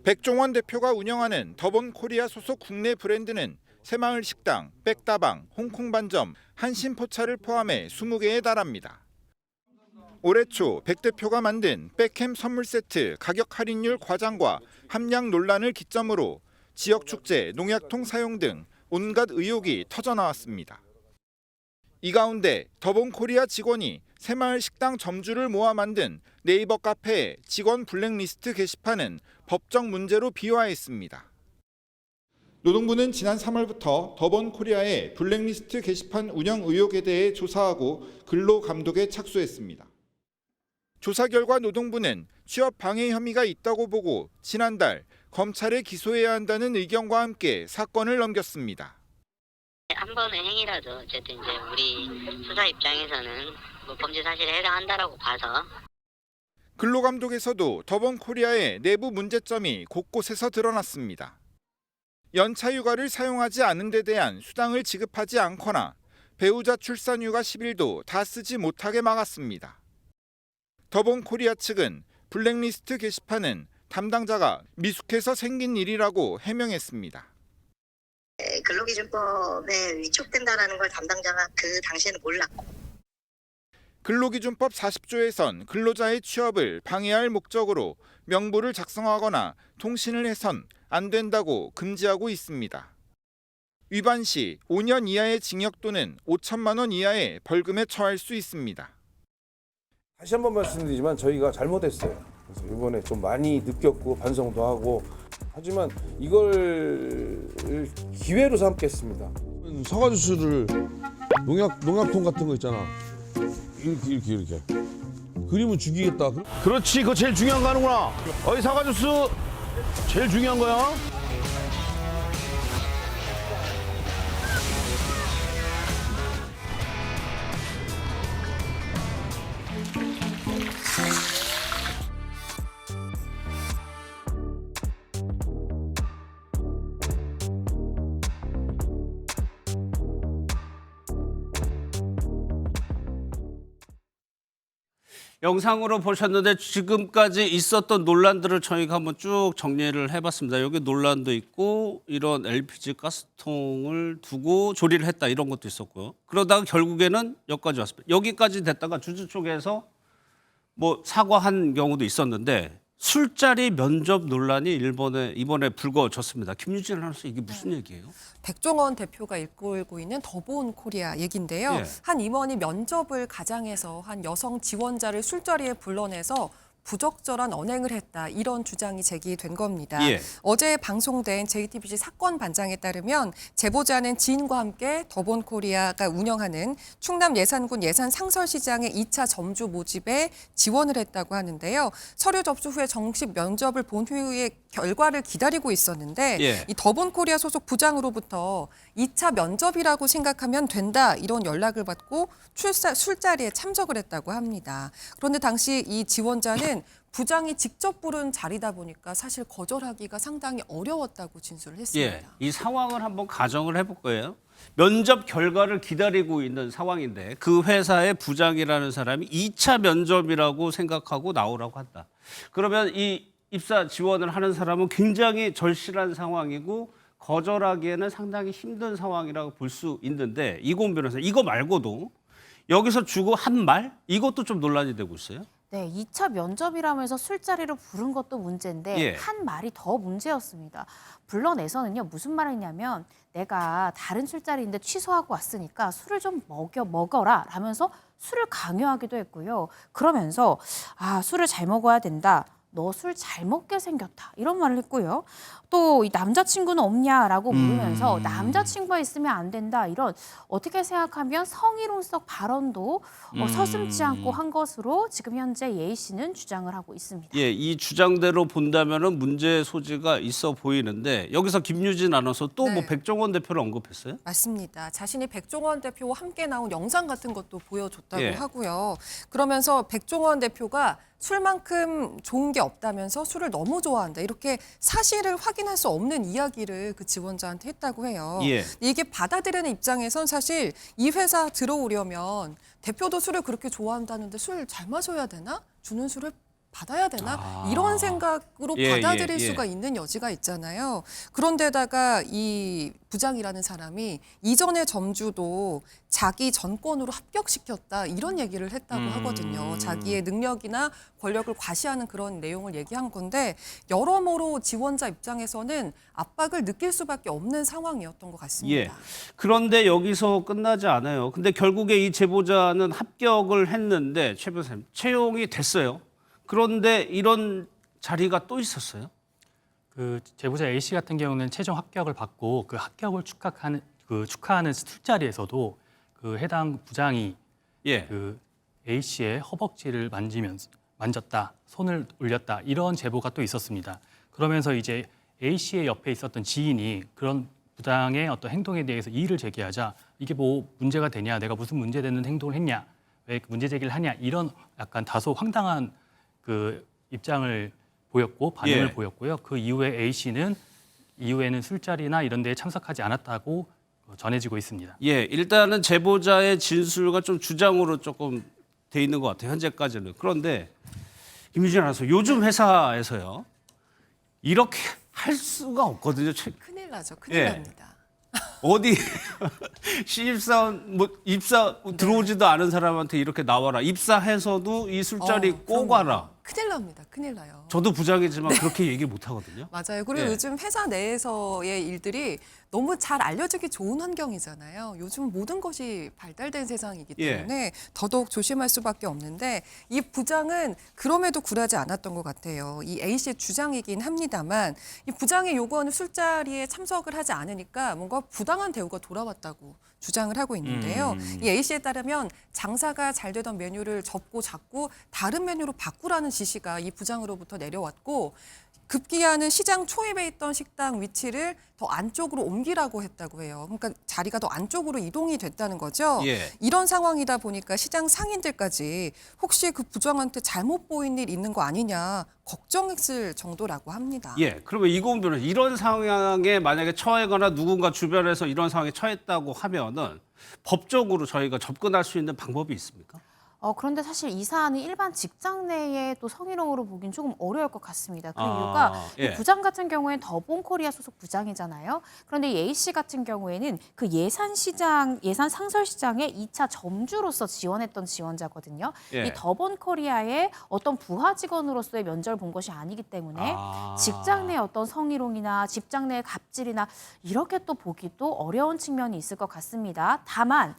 백종원 대표가 운영하는 더본코리아 소속 국내 브랜드는 새마을 식당, 백다방, 홍콩반점, 한신포차를 포함해 20개에 달합니다. 올해 초 백 대표가 만든 백햄 선물 세트 가격 할인율 과장과 함량 논란을 기점으로 지역 축제, 농약통 사용 등 온갖 의혹이 터져나왔습니다. 이 가운데 더본코리아 직원이 새마을 식당 점주를 모아 만든 네이버 카페의 직원 블랙리스트 게시판은 법적 문제로 비화했습니다. 노동부는 지난 3월부터 더본코리아의 블랙리스트 게시판 운영 의혹에 대해 조사하고 근로감독에 착수했습니다. 조사 결과 노동부는 취업 방해 혐의가 있다고 보고 지난달 검찰에 기소해야 한다는 의견과 함께 사건을 넘겼습니다. 한 번의 행위라도 어쨌든 이제 우리 수사 입장에서는 뭐 범죄 사실에 해당한다라고 봐서. 근로감독에서도 더본코리아의 내부 문제점이 곳곳에서 드러났습니다. 연차 휴가를 사용하지 않은 데 대한 수당을 지급하지 않거나 배우자 출산 휴가 10일도 다 쓰지 못하게 막았습니다. 더본코리아 측은 블랙리스트 게시판은 담당자가 미숙해서 생긴 일이라고 해명했습니다. 근로기준법에 위촉된다라는 걸 담당자가 그 당시에는 몰랐고. 근로기준법 40조에선 근로자의 취업을 방해할 목적으로 명부를 작성하거나 통신을 해선 안 된다고 금지하고 있습니다. 위반 시 5년 이하의 징역 또는 5천만 원 이하의 벌금에 처할 수 있습니다. 다시 한번 말씀드리지만 저희가 잘못했어요. 그래서 이번에 좀 많이 느꼈고 반성도 하고 하지만 이걸 기회로 삼겠습니다. 사과 주스를 농약통 같은 거 있잖아. 이렇게 그림은 죽이겠다. 그렇지, 그거 제일 중요한 거 하는구나. 어이 사과 주스 제일 중요한 거야. 영상으로 보셨는데 지금까지 있었던 논란들을 저희가 한번 쭉 정리를 해봤습니다. 여기 논란도 있고 이런 LPG 가스통을 두고 조리를 했다 이런 것도 있었고요. 그러다가 결국에는 여기까지 왔습니다. 여기까지 됐다가 주주 쪽에서 뭐 사과한 경우도 있었는데 술자리 면접 논란이 이번에 불거졌습니다. 김유진 아나운서 이게 무슨 얘기예요? 백종원 대표가 이끌고 있는 더본코리아 얘긴데요. 예. 한 임원이 면접을 가장해서 한 여성 지원자를 술자리에 불러내서 부적절한 언행을 했다. 이런 주장이 제기된 겁니다. 예. 어제 방송된 JTBC 사건 반장에 따르면 제보자는 지인과 함께 더본코리아가 운영하는 충남 예산군 예산상설시장의 2차 점주 모집에 지원을 했다고 하는데요. 서류 접수 후에 정식 면접을 본 후에 결과를 기다리고 있었는데 예. 이 더본코리아 소속 부장으로부터 2차 면접이라고 생각하면 된다 이런 연락을 받고 술자리에 참석을 했다고 합니다. 그런데 당시 이 지원자는 부장이 직접 부른 자리다 보니까 사실 거절하기가 상당히 어려웠다고 진술을 했습니다. 예, 이 상황을 한번 가정을 해볼 거예요. 면접 결과를 기다리고 있는 상황인데 그 회사의 부장이라는 사람이 2차 면접이라고 생각하고 나오라고 한다. 그러면 이 입사 지원을 하는 사람은 굉장히 절실한 상황이고 거절하기에는 상당히 힘든 상황이라고 볼 수 있는데 이고은 변호사 이거 말고도 여기서 주고 한 말 이것도 좀 논란이 되고 있어요. 네, 2차 면접이라면서 술자리로 부른 것도 문제인데 예. 한 말이 더 문제였습니다. 불러내서는요 무슨 말을 했냐면 내가 다른 술자리인데 취소하고 왔으니까 술을 좀 먹어라 라면서 술을 강요하기도 했고요. 그러면서 술을 잘 먹어야 된다. 너 술 잘 먹게 생겼다. 이런 말을 했고요. 또 이 남자친구는 없냐라고 물으면서 남자친구가 있으면 안 된다. 이런 어떻게 생각하면 성희롱적 발언도 서슴지 않고 한 것으로 지금 현재 예희 씨는 주장을 하고 있습니다. 예, 이 주장대로 본다면은 문제 소지가 있어 보이는데 여기서 김유진 아나운서 또 뭐 네. 백종원 대표를 언급했어요? 맞습니다. 자신이 백종원 대표와 함께 나온 영상 같은 것도 보여줬다고 예. 하고요. 그러면서 백종원 대표가 술만큼 좋은 게 없다면서 술을 너무 좋아한다. 이렇게 사실을 확인할 수 없는 이야기를 그 지원자한테 했다고 해요. 예. 이게 받아들이는 입장에선 사실 이 회사 들어오려면 대표도 술을 그렇게 좋아한다는데 술 잘 마셔야 되나? 주는 술을 받아야 되나? 이런 생각으로 예, 받아들일 예, 예. 수가 있는 여지가 있잖아요. 그런데다가 이 부장이라는 사람이 이전의 점주도 자기 전권으로 합격시켰다 이런 얘기를 했다고 하거든요. 자기의 능력이나 권력을 과시하는 그런 내용을 얘기한 건데 여러모로 지원자 입장에서는 압박을 느낄 수밖에 없는 상황이었던 것 같습니다. 예. 그런데 여기서 끝나지 않아요. 근데 결국에 이 제보자는 합격을 했는데 최 변호사님 채용이 됐어요. 그런데 이런 자리가 또 있었어요. 그 제보자 A 씨 같은 경우는 최종 합격을 받고 그 합격을 축하하는 술자리에서도 그 해당 부장이 예. 그 A 씨의 허벅지를 만졌다, 손을 올렸다 이런 제보가 또 있었습니다. 그러면서 이제 A 씨의 옆에 있었던 지인이 그런 부장의 어떤 행동에 대해서 이의를 제기하자 이게 뭐 문제가 되냐, 내가 무슨 문제되는 행동을 했냐, 왜 문제 제기를 하냐 이런 약간 다소 황당한 그 입장을 보였고 반응을 예. 보였고요. 그 이후에 A 씨는 이후에는 술자리나 이런 데에 참석하지 않았다고 전해지고 있습니다. 예, 일단은 제보자의 진술과 좀 주장으로 조금 돼 있는 것 같아요. 현재까지는. 그런데 김유진 아나운서 요즘 회사에서요 이렇게 할 수가 없거든요. 큰일 나죠. 큰일 예. 납니다. 어디 신입사원 뭐 입사 들어오지도 않은 사람한테 이렇게 나와라. 입사해서도 이 술자리 꼭 와라. 큰일 납니다. 큰일 나요. 저도 부장이지만 그렇게 얘기 못 하거든요. 맞아요. 그리고 예. 요즘 회사 내에서의 일들이 너무 잘 알려지기 좋은 환경이잖아요. 요즘 모든 것이 발달된 세상이기 예. 때문에 더더욱 조심할 수밖에 없는데 이 부장은 그럼에도 굴하지 않았던 것 같아요. 이 A 씨의 주장이긴 합니다만 이 부장의 요구하는 술자리에 참석을 하지 않으니까 뭔가 부당한 대우가 돌아왔다고 주장을 하고 있는데요. 이 A 씨에 따르면 장사가 잘 되던 메뉴를 접고 잡고 다른 메뉴로 바꾸라는 지시가 이 부장으로부터 내려왔고 급기야는 시장 초입에 있던 식당 위치를 더 안쪽으로 옮기라고 했다고 해요. 그러니까 자리가 더 안쪽으로 이동이 됐다는 거죠. 예. 이런 상황이다 보니까 시장 상인들까지 혹시 그 부장한테 잘못 보인 일 있는 거 아니냐 걱정했을 정도라고 합니다. 예, 그러면 이고은 변호사 이런 상황에 만약에 처하거나 누군가 주변에서 이런 상황에 처했다고 하면은 법적으로 저희가 접근할 수 있는 방법이 있습니까? 그런데 사실 이 사안은 일반 직장 내에 또 성희롱으로 보긴 조금 어려울 것 같습니다. 그 이유가 예. 이 부장 같은 경우에는 더본코리아 소속 부장이잖아요. 그런데 이 A 씨 같은 경우에는 그 예산 상설 시장의 2차 점주로서 지원했던 지원자거든요. 예. 이 더본코리아의 어떤 부하 직원으로서의 면접을 본 것이 아니기 때문에 직장 내 어떤 성희롱이나 직장 내의 갑질이나 이렇게 또 보기도 어려운 측면이 있을 것 같습니다. 다만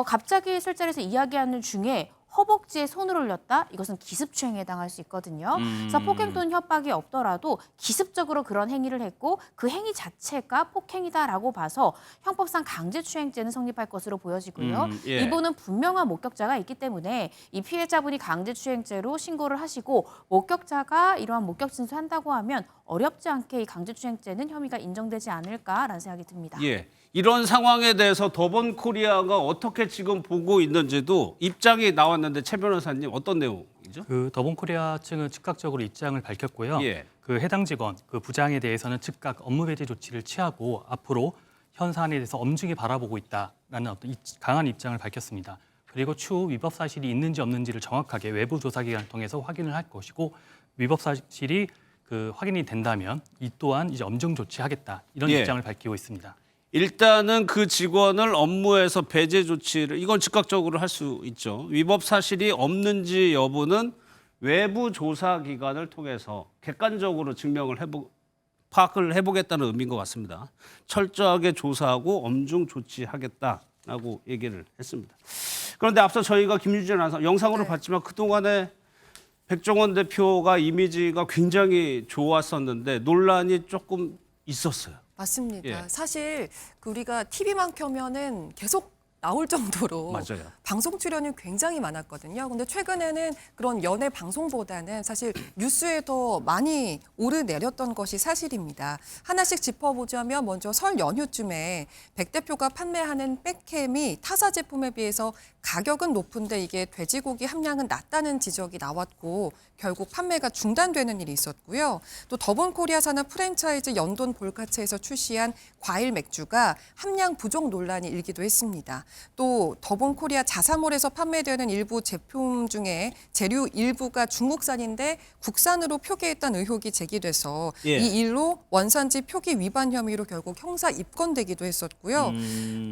갑자기 술자리에서 이야기하는 중에 허벅지에 손을 올렸다? 이것은 기습추행에 해당할 수 있거든요. 그래서 폭행 또는 협박이 없더라도 기습적으로 그런 행위를 했고 그 행위 자체가 폭행이다라고 봐서 형법상 강제추행죄는 성립할 것으로 보여지고요. 예. 이분은 분명한 목격자가 있기 때문에 이 피해자분이 강제추행죄로 신고를 하시고 목격자가 이러한 목격 진술한다고 하면 어렵지 않게 이 강제추행죄는 혐의가 인정되지 않을까라는 생각이 듭니다. 예. 이런 상황에 대해서 더본코리아가 어떻게 지금 보고 있는지도 입장이 나왔는데 최 변호사님 어떤 내용이죠? 그 더본코리아 측은 즉각적으로 입장을 밝혔고요. 예. 그 해당 직원, 그 부장에 대해서는 즉각 업무 배제 조치를 취하고 앞으로 현 사안에 대해서 엄중히 바라보고 있다라는 어떤 강한 입장을 밝혔습니다. 그리고 추후 위법 사실이 있는지 없는지를 정확하게 외부 조사 기관을 통해서 확인을 할 것이고 위법 사실이 그 확인이 된다면 이 또한 이제 엄중 조치하겠다 이런 예. 입장을 밝히고 있습니다. 일단은 그 직원을 업무에서 배제 조치를 이건 즉각적으로 할 수 있죠. 위법 사실이 없는지 여부는 외부 조사 기관을 통해서 객관적으로 파악을 해보겠다는 의미인 것 같습니다. 철저하게 조사하고 엄중 조치하겠다라고 얘기를 했습니다. 그런데 앞서 저희가 김유진 아나운서 영상으로 봤지만 그동안에 백종원 대표가 이미지가 굉장히 좋았었는데 논란이 조금 있었어요. 맞습니다. 예. 사실 우리가 TV만 켜면은 계속 나올 정도로 맞아요. 방송 출연이 굉장히 많았거든요. 근데 최근에는 그런 연예 방송보다는 사실 뉴스에 더 많이 오르내렸던 것이 사실입니다. 하나씩 짚어보자면 먼저 설 연휴쯤에 백 대표가 판매하는 백햄이 타사 제품에 비해서 가격은 높은데 이게 돼지고기 함량은 낮다는 지적이 나왔고 결국 판매가 중단되는 일이 있었고요. 또 더본코리아 산하 프랜차이즈 연돈 볼카츠에서 출시한 과일 맥주가 함량 부족 논란이 일기도 했습니다. 또 더본코리아 자사몰에서 판매되는 일부 제품 중에 재료 일부가 중국산인데 국산으로 표기했다는 의혹이 제기돼서 예. 이 일로 원산지 표기 위반 혐의로 결국 형사 입건되기도 했었고요.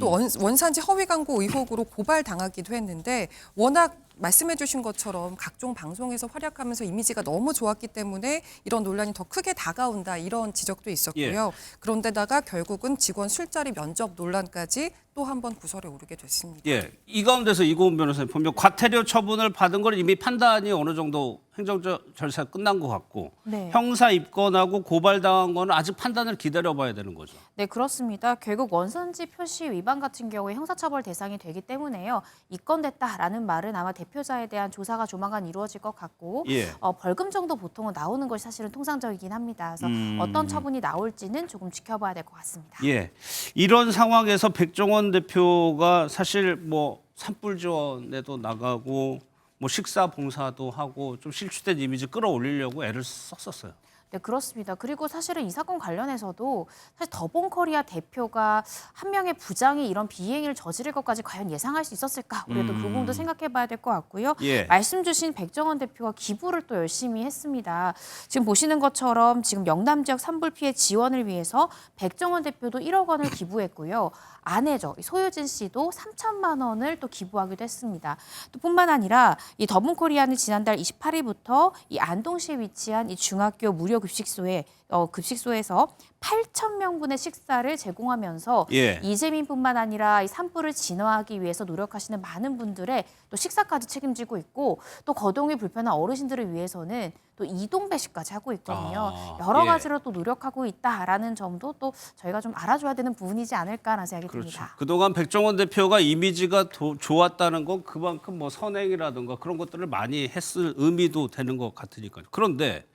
또 원산지 허위 광고 의혹으로 고발당하기도 했는데 워낙 말씀해 주신 것처럼 각종 방송에서 활약하면서 이미지가 너무 좋았기 때문에 이런 논란이 더 크게 다가온다 이런 지적도 있었고요. 그런데다가 결국은 직원 술자리 면접 논란까지 또 한 번 구설에 오르게 됐습니다. 예, 이 가운데서 이고은 변호사님 보면 과태료 처분을 받은 걸 이미 판단이 어느 정도 행정적 절차 끝난 것 같고 네. 형사 입건하고 고발당한 거는 아직 판단을 기다려봐야 되는 거죠. 네, 그렇습니다. 결국 원산지 표시 위반 같은 경우에 형사처벌 대상이 되기 때문에요. 입건됐다라는 말은 아마 대표자에 대한 조사가 조만간 이루어질 것 같고 예. 벌금 정도 보통은 나오는 것이 사실은 통상적이긴 합니다. 그래서 어떤 처분이 나올지는 조금 지켜봐야 될 것 같습니다. 예, 이런 상황에서 백종원 대표가 사실 뭐 산불 지원에도 나가고 뭐 식사 봉사도 하고 좀 실추된 이미지 끌어올리려고 애를 썼었어요. 네, 그렇습니다. 그리고 사실은 이 사건 관련해서도 사실 더본코리아 대표가 한 명의 부장이 이런 비행위를 저지를 것까지 과연 예상할 수 있었을까? 우리도 그 부분도 생각해봐야 될 것 같고요. 예. 말씀 주신 백정원 대표가 기부를 또 열심히 했습니다. 지금 보시는 것처럼 지금 영남 지역 산불 피해 지원을 위해서 백정원 대표도 1억 원을 기부했고요. 아내죠. 소유진 씨도 3천만 원을 또 기부하기도 했습니다. 또 뿐만 아니라 이 더본코리아는 지난달 28일부터 이 안동시에 위치한 이 중학교 무료 급식소에서 8,000명분의 식사를 제공하면서 예. 이재민뿐만 아니라 이 산불을 진화하기 위해서 노력하시는 많은 분들의 또 식사까지 책임지고 있고 또 거동이 불편한 어르신들을 위해서는 또 이동 배식까지 하고 있거든요. 여러 예. 가지로 또 노력하고 있다라는 점도 또 저희가 좀 알아줘야 되는 부분이지 않을까라는 생각이 그렇죠. 듭니다. 그동안 백종원 대표가 이미지가 좋았다는 건 그만큼 뭐 선행이라든가 그런 것들을 많이 했을 의미도 되는 것 같으니까요. 그런데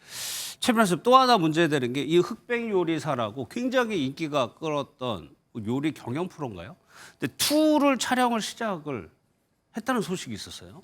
최 변호사님 또 하나 문제되는 게 이 흑백 요리사라고 굉장히 인기가 끌었던 요리 경연 프로인가요? 근데 2를 촬영을 시작을 했다는 소식이 있었어요.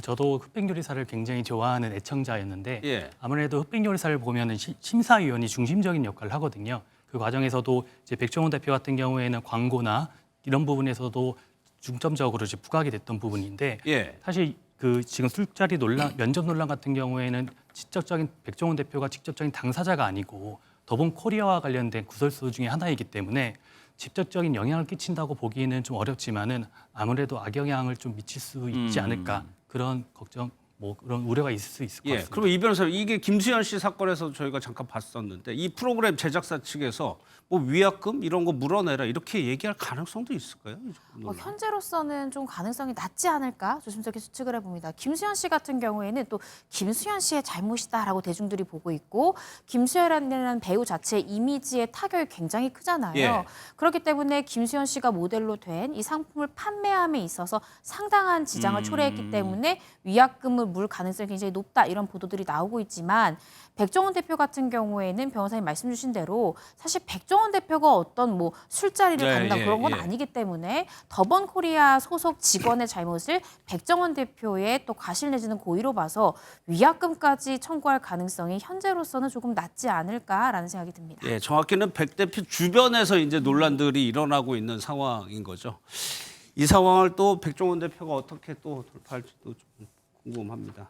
저도 흑백 요리사를 굉장히 좋아하는 애청자였는데 예. 아무래도 흑백 요리사를 보면은 심사위원이 중심적인 역할을 하거든요. 그 과정에서도 이제 백종원 대표 같은 경우에는 광고나 이런 부분에서도 중점적으로 이제 부각이 됐던 부분인데 예. 사실 그 지금 술자리 논란, 면접 논란 같은 경우에는 직접적인 백종원 대표가 직접적인 당사자가 아니고 더본코리아와 관련된 구설수 중에 하나이기 때문에 직접적인 영향을 끼친다고 보기에는 좀 어렵지만은 아무래도 악영향을 좀 미칠 수 있지 않을까 그런 걱정, 뭐 그런 우려가 있을 수 있을 것 예. 같습니다. 그러면 이 변호사님 이게 김수현 씨 사건에서 저희가 잠깐 봤었는데 이 프로그램 제작사 측에서 뭐 위약금 이런 거 물어내라 이렇게 얘기할 가능성도 있을까요? 현재로서는 좀 가능성이 낮지 않을까 조심스럽게 추측을 해봅니다. 김수현 씨 같은 경우에는 또 김수현 씨의 잘못이다라고 대중들이 보고 있고 김수현이라는 배우 자체의 이미지의 타격이 굉장히 크잖아요. 예. 그렇기 때문에 김수현 씨가 모델로 된 이 상품을 판매함에 있어서 상당한 지장을 초래했기 때문에 위약금을 물 가능성이 굉장히 높다 이런 보도들이 나오고 있지만 백종원 대표 같은 경우에는 변호사님 말씀 주신 대로 사실 백종원 대표가 어떤 뭐 술자리를 예, 간다 예, 그런 건 예. 아니기 때문에 더본코리아 소속 직원의 잘못을 백종원 대표의 또 과실 내지는 고의로 봐서 위약금까지 청구할 가능성이 현재로서는 조금 낮지 않을까라는 생각이 듭니다. 예, 정확히는 백 대표 주변에서 이제 논란들이 일어나고 있는 상황인 거죠. 이 상황을 또 백종원 대표가 어떻게 또 돌파할지도 좀 궁금합니다.